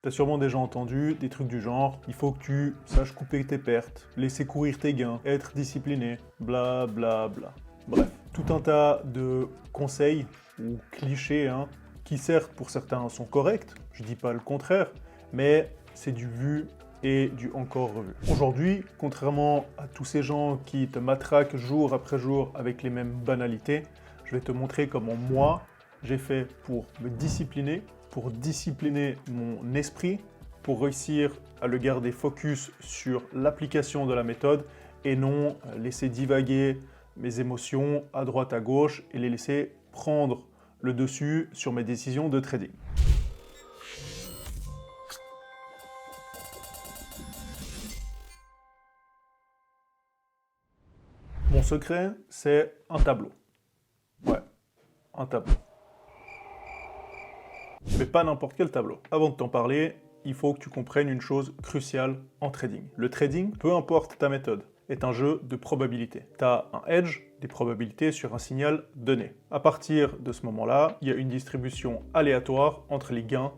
T'as sûrement déjà entendu des trucs du genre, il faut que tu saches couper tes pertes, laisser courir tes gains, être discipliné, bla bla bla. Bref, tout un tas de conseils ou clichés qui certes pour certains sont corrects, je dis pas le contraire, mais c'est du vu et du encore revu. Aujourd'hui, contrairement à tous ces gens qui te matraquent jour après jour avec les mêmes banalités, je vais te montrer comment moi, j'ai fait pour me discipliner, pour discipliner mon esprit, pour réussir à le garder focus sur l'application de la méthode et non laisser divaguer mes émotions à droite à gauche et les laisser prendre le dessus sur mes décisions de trading. Mon secret, c'est un tableau. Ouais, un tableau. Mais pas n'importe quel tableau. Avant de t'en parler, il faut que tu comprennes une chose cruciale en trading. Le trading, peu importe ta méthode, est un jeu de probabilités. Tu as un hedge, des probabilités sur un signal donné. À partir de ce moment-là, il y a une distribution aléatoire entre les gains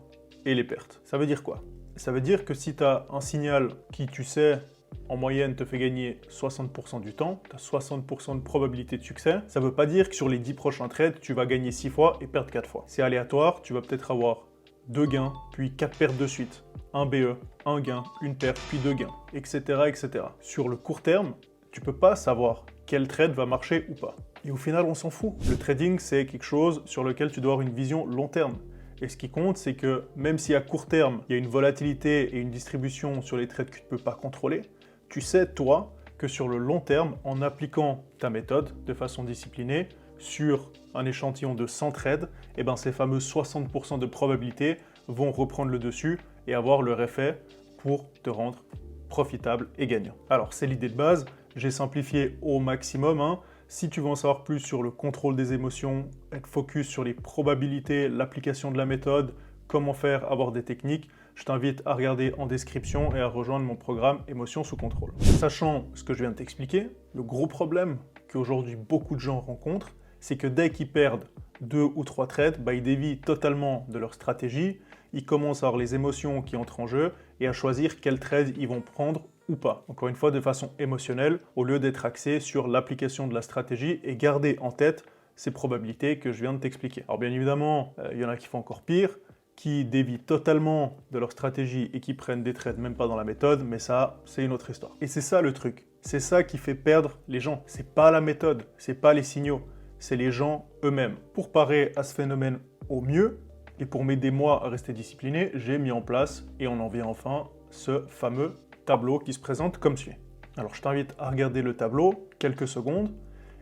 et les pertes. Ça veut dire quoi? Ça veut dire que si tu as un signal qui, tu sais, en moyenne te fait gagner 60% du temps, tu as 60% de probabilité de succès, ça ne veut pas dire que sur les 10 prochains trades, tu vas gagner 6 fois et perdre 4 fois. C'est aléatoire, tu vas peut-être avoir 2 gains, puis 4 pertes de suite, un BE, un gain, une perte, puis 2 gains, etc., etc. Sur le court terme, tu peux pas savoir quel trade va marcher ou pas. Et au final, on s'en fout. Le trading, c'est quelque chose sur lequel tu dois avoir une vision long terme. Et ce qui compte, c'est que même si à court terme, il y a une volatilité et une distribution sur les trades que tu ne peux pas contrôler, tu sais, toi, que sur le long terme, en appliquant ta méthode de façon disciplinée sur un échantillon de 100 trades, eh ben, ces fameux 60% de probabilité vont reprendre le dessus et avoir leur effet pour te rendre profitable et gagnant. Alors, c'est l'idée de base. J'ai simplifié au maximum. Si tu veux en savoir plus sur le contrôle des émotions, être focus sur les probabilités, l'application de la méthode, comment faire, avoir des techniques, je t'invite à regarder en description et à rejoindre mon programme Émotions sous contrôle. Sachant ce que je viens de t'expliquer, le gros problème qu'aujourd'hui beaucoup de gens rencontrent, c'est que dès qu'ils perdent 2 ou 3 trades, ils dévient totalement de leur stratégie, ils commencent à avoir les émotions qui entrent en jeu et à choisir quel trade ils vont prendre ou pas. Encore une fois, de façon émotionnelle, au lieu d'être axé sur l'application de la stratégie et garder en tête ces probabilités que je viens de t'expliquer. Alors bien évidemment, il y en a qui font encore pire, qui dévient totalement de leur stratégie et qui prennent des trades même pas dans la méthode, mais ça, c'est une autre histoire. Et c'est ça le truc, c'est ça qui fait perdre les gens. C'est pas la méthode, c'est pas les signaux, c'est les gens eux-mêmes. Pour parer à ce phénomène au mieux, et pour m'aider moi à rester discipliné, j'ai mis en place, et on en vient enfin, ce fameux tableau qui se présente comme suit. Alors je t'invite à regarder le tableau quelques secondes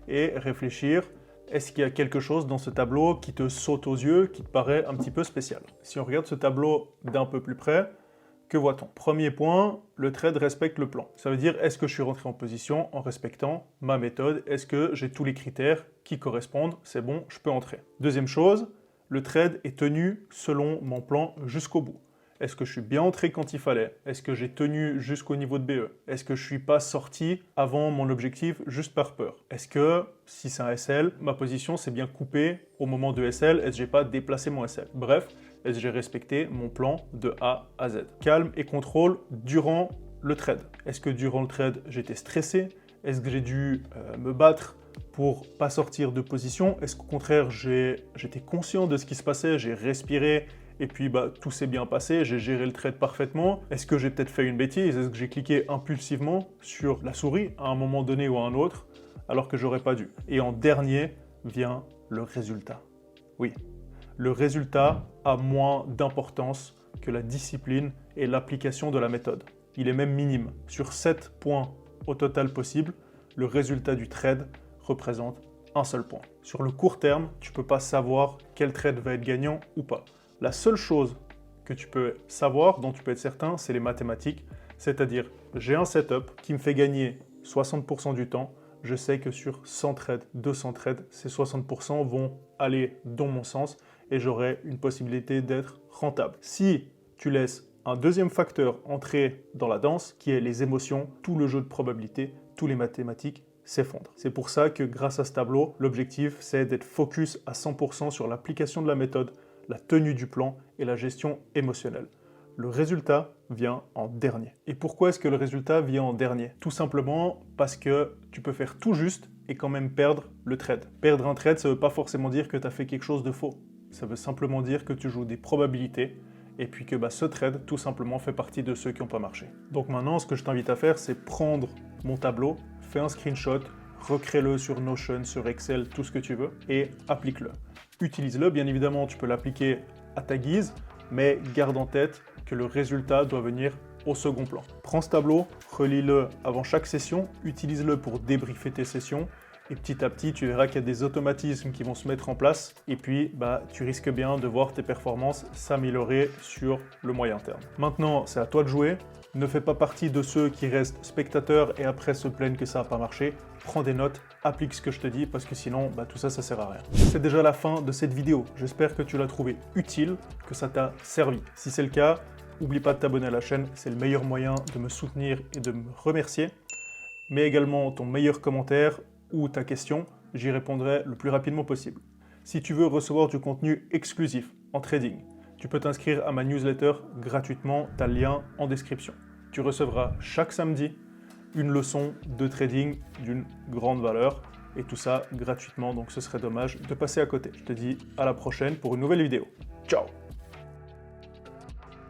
et réfléchir. Est-ce qu'il y a quelque chose dans ce tableau qui te saute aux yeux, qui te paraît un petit peu spécial? Si on regarde ce tableau d'un peu plus près, que voit-on? Premier point, le trade respecte le plan. Ça veut dire, est-ce que je suis rentré en position en respectant ma méthode? Est-ce que j'ai tous les critères qui correspondent? C'est bon, je peux entrer. Deuxième chose, le trade est tenu selon mon plan jusqu'au bout. Est-ce que je suis bien entré quand il fallait? Est-ce que j'ai tenu jusqu'au niveau de BE? Est-ce que je ne suis pas sorti avant mon objectif juste par peur? Est-ce que, si c'est un SL, ma position s'est bien coupée au moment de SL? Est-ce que je n'ai pas déplacé mon SL? Bref, est-ce que j'ai respecté mon plan de A à Z? Calme et contrôle durant le trade. Est-ce que durant le trade, j'étais stressé? Est-ce que j'ai dû me battre pour pas sortir de position? Est-ce qu'au contraire, j'étais conscient de ce qui se passait, j'ai respiré et puis tout s'est bien passé, j'ai géré le trade parfaitement? Est-ce que j'ai peut-être fait une bêtise? Est-ce que j'ai cliqué impulsivement sur la souris à un moment donné ou à un autre alors que j'aurais pas dû? Et en dernier vient le résultat. Oui, le résultat a moins d'importance que la discipline et l'application de la méthode. Il est même minime. Sur 7 points au total possible, le résultat du trade représente un seul point. Sur le court terme, tu ne peux pas savoir quel trade va être gagnant ou pas. La seule chose que tu peux savoir, dont tu peux être certain, c'est les mathématiques. C'est-à-dire, j'ai un setup qui me fait gagner 60% du temps. Je sais que sur 100 trades, 200 trades, ces 60% vont aller dans mon sens et j'aurai une possibilité d'être rentable. Si tu laisses un deuxième facteur entrer dans la danse, qui est les émotions, tout le jeu de probabilité, tous les mathématiques s'effondrent. C'est pour ça que grâce à ce tableau, l'objectif c'est d'être focus à 100% sur l'application de la méthode, la tenue du plan et la gestion émotionnelle. le résultat vient en dernier. Et pourquoi est-ce que le résultat vient en dernier? Tout simplement parce que tu peux faire tout juste et quand même perdre le trade. Perdre un trade, ça ne veut pas forcément dire que tu as fait quelque chose de faux. Ça veut simplement dire que tu joues des probabilités et puis que ce trade, tout simplement, fait partie de ceux qui n'ont pas marché. Donc maintenant, ce que je t'invite à faire, c'est prendre mon tableau, fais un screenshot, recrée-le sur Notion, sur Excel, tout ce que tu veux, et applique-le. Utilise-le, bien évidemment, tu peux l'appliquer à ta guise, mais garde en tête que le résultat doit venir au second plan. Prends ce tableau, relis-le avant chaque session, utilise-le pour débriefer tes sessions, et petit à petit, tu verras qu'il y a des automatismes qui vont se mettre en place, et puis tu risques bien de voir tes performances s'améliorer sur le moyen terme. Maintenant, c'est à toi de jouer. Ne fais pas partie de ceux qui restent spectateurs et après se plaignent que ça n'a pas marché. Prends des notes, applique ce que je te dis, parce que sinon, tout ça, ça sert à rien. C'est déjà la fin de cette vidéo. J'espère que tu l'as trouvé utile, que ça t'a servi. Si c'est le cas, n'oublie pas de t'abonner à la chaîne, c'est le meilleur moyen de me soutenir et de me remercier. Mais également ton meilleur commentaire ou ta question, j'y répondrai le plus rapidement possible. Si tu veux recevoir du contenu exclusif en trading, tu peux t'inscrire à ma newsletter gratuitement, tu as le lien en description. Tu recevras chaque samedi une leçon de trading d'une grande valeur et tout ça gratuitement, donc ce serait dommage de passer à côté. Je te dis à la prochaine pour une nouvelle vidéo. Ciao!